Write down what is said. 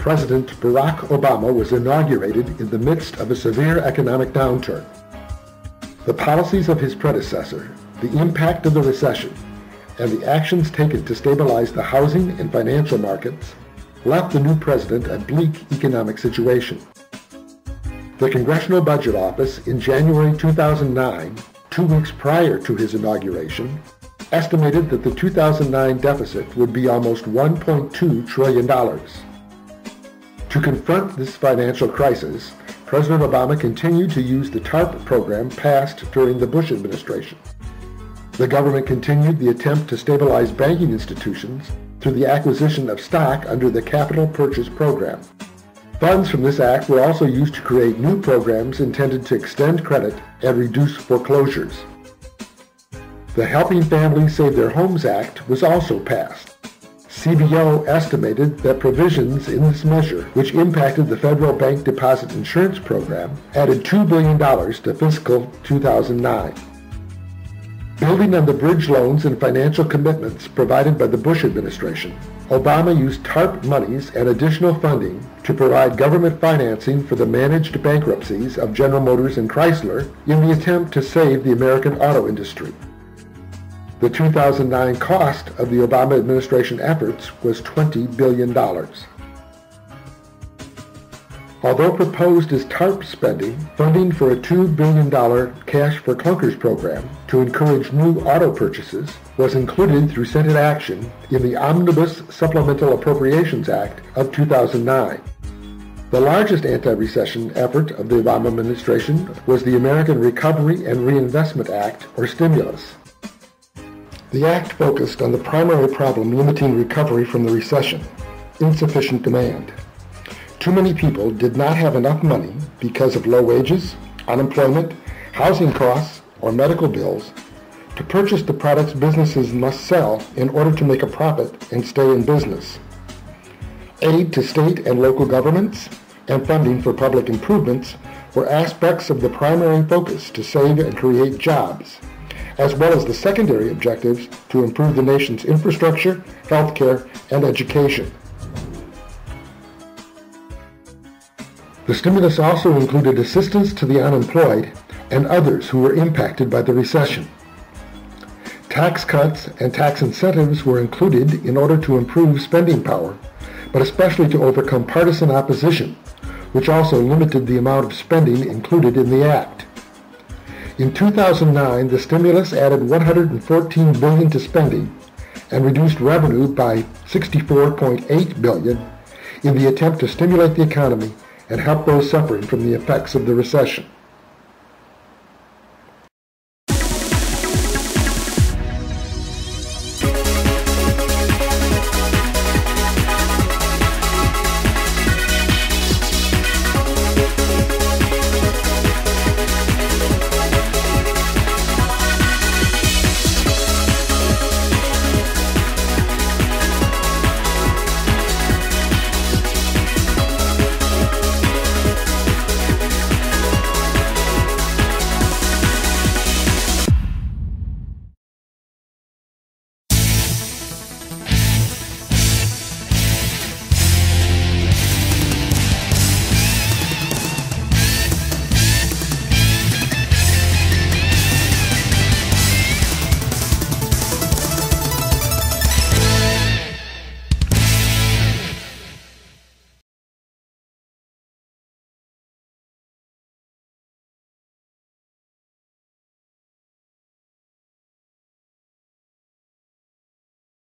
President Barack Obama was inaugurated in the midst of a severe economic downturn. The policies of his predecessor, the impact of the recession, and the actions taken to stabilize the housing and financial markets left the new president a bleak economic situation. The Congressional Budget Office in January 2009, 2 weeks prior to his inauguration, estimated that the 2009 deficit would be almost $1.2 trillion. To confront this financial crisis, President Obama continued to use the TARP program passed during the Bush administration. The government continued the attempt to stabilize banking institutions through the acquisition of stock under the Capital Purchase Program. Funds from this act were also used to create new programs intended to extend credit and reduce foreclosures. The Helping Families Save Their Homes Act was also passed. CBO estimated that provisions in this measure, which impacted the federal bank deposit insurance program, added $2 billion to fiscal 2009. Building on the bridge loans and financial commitments provided by the Bush administration, Obama used TARP monies and additional funding to provide government financing for the managed bankruptcies of General Motors and Chrysler in the attempt to save the American auto industry. The 2009 cost of the Obama administration efforts was $20 billion. Although proposed as TARP spending, funding for a $2 billion Cash-for-Clunkers program to encourage new auto purchases was included through Senate action in the Omnibus Supplemental Appropriations Act of 2009. The largest anti-recession effort of the Obama administration was the American Recovery and Reinvestment Act, or stimulus. The act focused on the primary problem limiting recovery from the recession: insufficient demand. Too many people did not have enough money because of low wages, unemployment, housing costs, or medical bills to purchase the products businesses must sell in order to make a profit and stay in business. Aid to state and local governments and funding for public improvements were aspects of the primary focus to save and create jobs, as well as the secondary objectives to improve the nation's infrastructure, healthcare, and education. The stimulus also included assistance to the unemployed and others who were impacted by the recession. Tax cuts and tax incentives were included in order to improve spending power, but especially to overcome partisan opposition, which also limited the amount of spending included in the act. In 2009, the stimulus added $114 billion to spending and reduced revenue by $64.8 billion in the attempt to stimulate the economy and help those suffering from the effects of the recession.